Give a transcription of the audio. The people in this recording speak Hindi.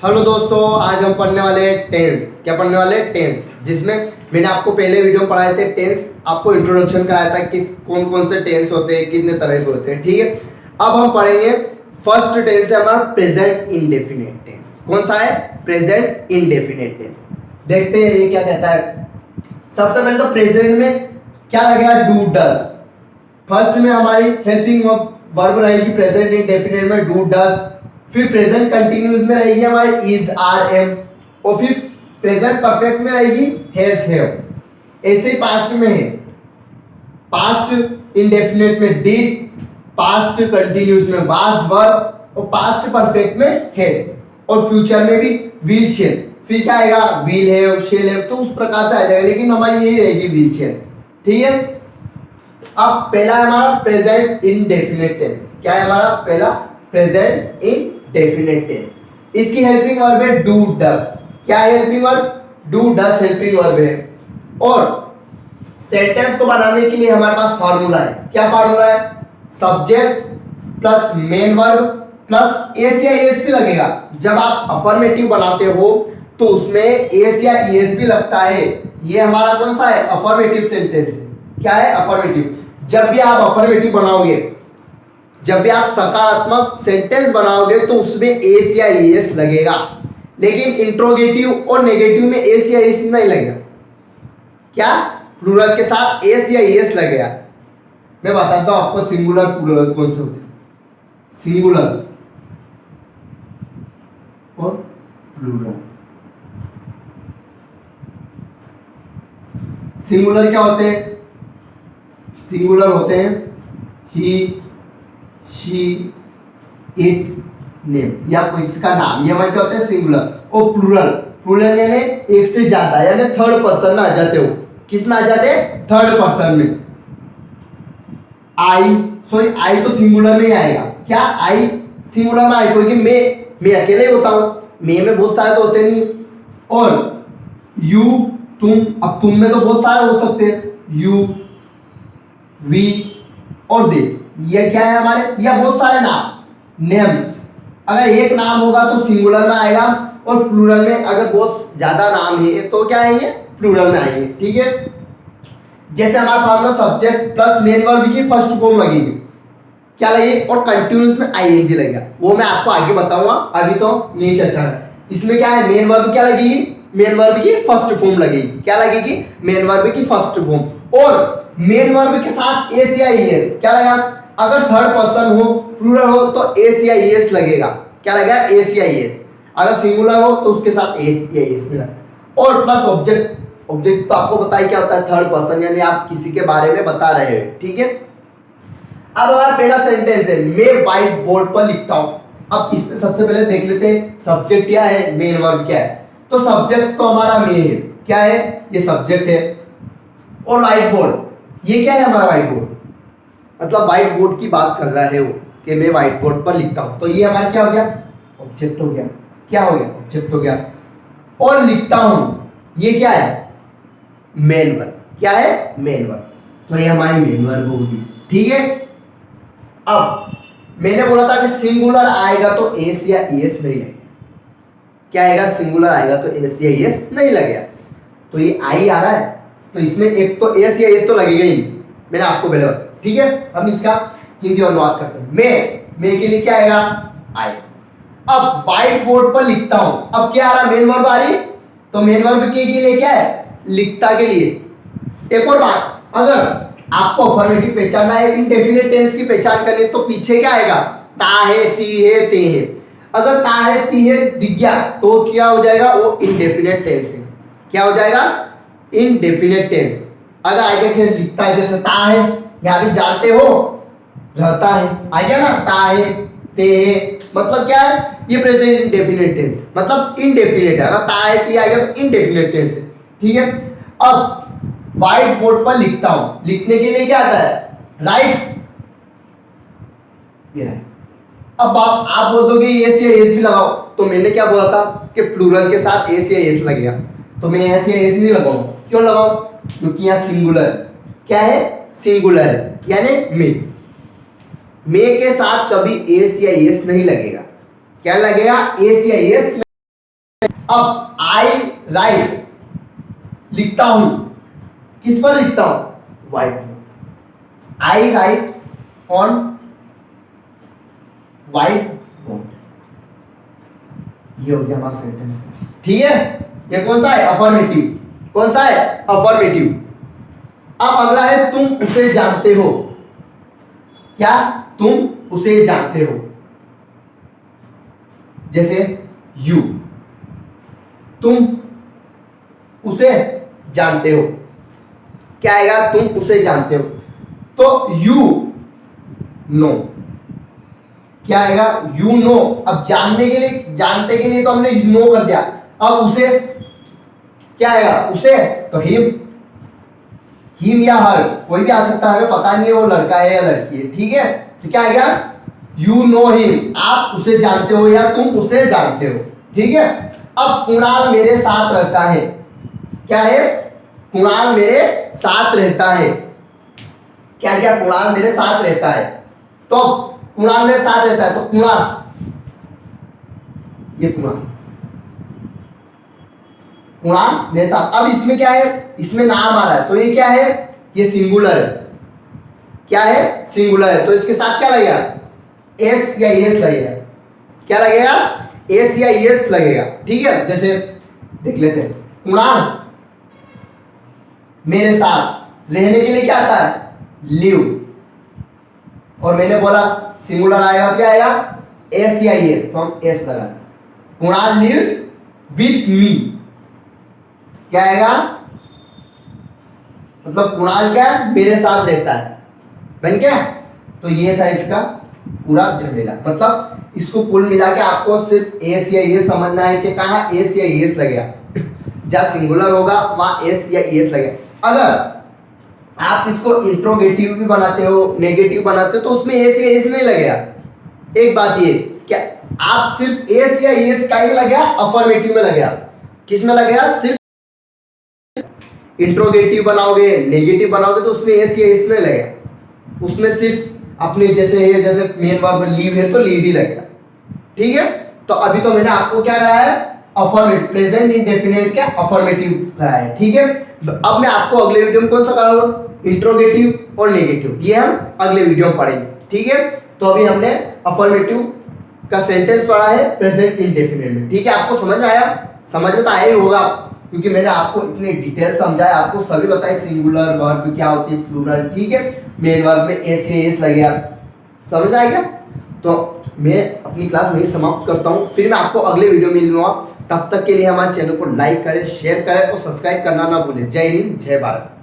हेलो दोस्तों, आज हम पढ़ने वाले हैं टेंस। क्या पढ़ने वाले हैं? टेंस, जिसमें मैंने आपको पहले वीडियो पढ़ाए थे टेंस, आपको इंट्रोडक्शन कराया था किस कौन कौन से टेंस होते हैं, कितने तरह के होते हैं। ठीक है, अब हम पढ़ेंगे फर्स्ट टेंस है हमारा प्रेजेंट इंडेफिनिट टेंस। कौन सा है? Present indefinite tense. देखते हैं ये क्या कहता है। सबसे पहले तो प्रेजेंट में क्या लगेगा? Do does. फर्स्ट में हमारी हेल्पिंग वर्ब रहेगी प्रेजेंट इंडेफिनिट में डू डज। फिर प्रेजेंट कंटिन्यूअस में रहेगी हमारी इज आर एम, और फिर प्रेजेंट परफेक्ट में रहेगी हैज हैव। ऐसे पास्ट में है, पास्ट इंडेफिनिट में डिड, पास्ट कंटिन्यूअस में वाज वर्ब, और पास्ट परफेक्ट में हैड, और फ्यूचर में भी विल शेल। फिर क्या आएगा? विल हैव, शेल हैव, तो उस प्रकार से आ जाएगा, लेकिन हमारी यही रहेगी विल शेल। ठीक है, अब पहला है हमारा प्रेजेंट इंडेफिनिट टेंस। क्या है हमारा पहला? Present indefinite tense. इसकी हेल्पिंग वर्ब है डू डज। क्या है helping verb? Do does helping verb है। और सेंटेंस को बनाने के लिए हमारे पास फार्मूला है। क्या फार्मूला है? Subject plus main verb plus S या एस भी लगेगा। जब आप अफर्मेटिव बनाते हो तो उसमें एस या एस भी लगता है। ये हमारा कौन सा है? अफर्मेटिव सेंटेंस है। क्या है? अफर्मेटिव। जब भी आप अफर्मेटिव बनाओगे, जब भी आप सकारात्मक सेंटेंस बनाओगे तो उसमें एस या एस लगेगा, लेकिन इंट्रोगेटिव और नेगेटिव में एस या एस नहीं लगेगा। क्या? प्लूरल के साथ एस या एस लगेगा। मैं बताता हूं आपको सिंगुलर प्लूरल कौन से होते हैं। सिंगुलर और प्लूरल। सिंगुलर क्या होते हैं? सिंगुलर होते हैं ही, शी, इट, नेम, या कोई इसका नाम, ये हमारे क्या होते हैं? सिंगुलर। और प्लूरल, प्लूरल यानी एक से ज्यादा, यानी थर्ड पर्सन में आ जाते हो। किस में आ जाते हैं? थर्ड पर्सन में। आई, सॉरी आई तो सिंगुलर में ही आएगा। क्या? आई सिंगुलर में आएगा, क्योंकि मैं अकेले ही होता हूं। मैं में बहुत सारे तो होते नहीं। और यू, तुम, अब तुम में तो बहुत सारे हो सकते हैं। यू, वी और दे, ये क्या है हमारे? या बहुत सारे नाम, नेम्स। अगर एक नाम होगा तो सिंगुलर में आएगा, और प्लूरल में अगर बहुत ज्यादा नाम है तो क्या आएंगे? प्लूरल में आएंगे। ठीक है, जैसे हमारा formula subject plus main verb की फर्स्ट फॉर्म लगेगी। क्या लगेगी? और कंटिन्यूअस में आईएनजी लगेगा। वो मैं आपको आगे बताऊंगा, अभी तो नहीं चर्चा है। इसमें क्या है? मेन वर्ब क्या लगेगी? मेन वर्ब की फर्स्ट फॉर्म लगेगी। क्या लगेगी? मेन वर्ब की फर्स्ट फॉर्म। और मेन वर्ब के साथ एस या एस क्या लगेगा? अगर थर्ड पर्सन हो, प्लूरल हो, तो एस या एस लगेगा। क्या लगेगा? एस या एस। अगर सिंगुलर हो तो उसके साथ एस या एस लगेगा। और प्लस ऑब्जेक्ट। ऑब्जेक्ट तो आपको बताइए क्या होता है? थर्ड पर्सन, यानी आप किसी के बारे में बता रहे हो। ठीक है, अब हमारा पहला सेंटेंस है मैं व्हाइट बोर्ड पर लिखता हूं। अब इसमें सबसे पहले देख लेते हैं सब्जेक्ट क्या है, मेन वर्ब क्या है। तो सब्जेक्ट तो हमारा मे है। क्या है? ये सब्जेक्ट है। और व्हाइट बोर्ड, ये क्या है हमारा? व्हाइट बोर्ड, मतलब व्हाइट बोर्ड की बात कर रहा है वो, कि मैं व्हाइट बोर्ड पर लिखता हूं। तो ये हमारा क्या हो गया? ऑब्जेक्ट हो गया। क्या हो गया? ऑब्जेक्ट हो गया। और लिखता हूं, ये क्या है? Main verb. क्या है? Main verb. तो ये हमारी मेन वर्ब होगी। ठीक है, अब मैंने बोला था कि सिंगुलर आएगा तो एस या एस नहीं लगेगा। क्या आएगा? सिंगुलर आएगा तो एस या एस नहीं लगेगा। तो ये आई आ रहा है, तो इसमें एक तो एस या एस तो लगेगा ही, मैंने आपको पहले बताया। ठीक है, अब इसका हिंदी अनुवाद करते हैं। मैं के लिए क्या आएगा? आई। अब व्हाइट बोर्ड पर लिखता हूं, अब क्या आ रहा? मेन वर्ब आ रही, तो मेन वर्ब के लिए क्या है? लिखता के लिए। एक और बात, अगर आपको अफर्मेटिव पहचानना है, इंडेफिनिट टेंस की पहचान करनी, तो पीछे क्या आएगा? ता है, ती है, ते है। अगर ता है, ती है दिख गया तो क्या हो जाएगा? वो इंडेफिनिट टेंस है। क्या हो जाएगा? Indefinite tense. अगर आगे के लिखता है, जैसे ता है, यहां भी जानते हो रहता है, आ गया ना? ता है, ते है, मतलब क्या है? ये प्रेजेंट इंडेफिनिट टेंस, मतलब इंडेफिनिट है। अगर ता है, ती आ गया तो इंडेफिनिट टेंस है। ठीक है, अब व्हाइट बोर्ड पर लिखता हूं, लिखने के लिए क्या आता है? राइट। ये अब आप बोल दोगे एस या एस भी लगाओ, तो मैंने क्या बोला था कि प्लूरल के साथ एस या एस लगेगा। तो मैं एस या एस नहीं लगाऊं। क्यों लगाऊं? क्योंकि यहां सिंगुलर। क्या है? सिंगुलर है, यानी मे के साथ कभी एस या एस नहीं लगेगा। क्या लगेगा? एस या एस अब आई राइट लिखता हूं, किस पर लिखता हूं? White board. I right on white board. ये हो गया हमारा सेंटेंस। ठीक है, ये कौन सा है? अफर्मेटिव। कौन सा है? अफर्मेटिव। अब अगला है तुम उसे जानते हो। क्या? तुम उसे जानते हो। जैसे यू, तुम उसे जानते हो। क्या आएगा? तुम उसे जानते हो। तो यू नो, क्या आएगा? You know. अब जानने के लिए, जानते के लिए तो हमने नो कर दिया। अब उसे क्या आएगा? उसे तो हिम या हर, कोई भी आ सकता है, हमें पता नहीं है वो लड़का है या लड़की है। ठीक है, तो क्या आएगा? यू नो हिम, आप उसे जानते हो या तुम उसे जानते हो। ठीक है, अब कुणाल मेरे साथ रहता है। क्या है? कुणाल मेरे साथ रहता है। क्या क्या? कुणाल मेरे साथ रहता है। तो कुणाल मेरे साथ रहता है, तो कुणाल, ये कुणाल मेरे साथ। अब इसमें क्या है? इसमें नाम आ रहा है, तो ये क्या है? ये सिंगुलर है। क्या है? सिंगुलर है। तो इसके साथ क्या लगेगा? एस या एस लगेगा। क्या लगेगा? एस या एस लगेगा। ठीक है, जैसे देख लेते हैं। कुणाल मेरे साथ रहने के लिए क्या आता है? लिव। और मैंने बोला सिंगुलर आएगा, क्या आएगा? एस या एस, तो हम एस लगा। कुणाल लिव्स विथ मी, क्या आएगा? मतलब कुणाल क्या? मेरे साथ रहता है। बन गया? तो ये था इसका पूरा झमेला। मतलब इसको कुल मिला के आपको सिर्फ एस या एस समझना है कि कहाँ एस या एस लगेगा। जहाँ सिंगुलर होगा वहां एस या एस लगेगा। अगर आप इसको इंट्रोगेटिव भी बनाते हो, नेगेटिव बनाते हो, तो उसमें एस या एस नहीं लगेगा। एक बात ये, क्या आप सिर्फ एस या एस का ही लगेगा? अफर्मेटिव में लगेगा। किस में लगेगा? सिर्फ इंट्रोगेटिव बनाओगे, नेगेटिव बनाओगे, तो उसमें एस या एस नहीं लगेगा। उसमें सिर्फ अपने जैसे मेन वर्ब लीव है तो लीव ही लगेगा। ठीक है, तो अभी तो मैंने आपको क्या कराया? अफर्मेटिव, प्रेजेंट इंडेफिनिट का अफर्मेटिव कराया है। ठीक है, तो अब मैं आपको अगले वीडियो में कौन सा कराऊंगा? इंट्रोगेटिव और नेगेटिव, ये हम अगले वीडियो में पढ़ेंगे। ठीक है, तो अभी हमने अफर्मेटिव का सेंटेंस पढ़ा है प्रेजेंट इंडेफिनिट में। ठीक है, आपको समझ में आया? समझ में तो आया ही होगा, क्योंकि मैंने आपको इतने डिटेल समझाया, आपको सभी बताए सिंगुलर वर्ब क्या होती है, प्लूरल। ठीक है, मेन वर्ब में एस या एस लगेगा। समझ आया क्या? तो मैं अपनी क्लास में समाप्त करता हूँ, फिर मैं आपको अगले वीडियो में मिलूंगा। तब तक के लिए हमारे चैनल को लाइक करें, शेयर करें और सब्सक्राइब करना ना भूलें। जय हिंद, जय भारत।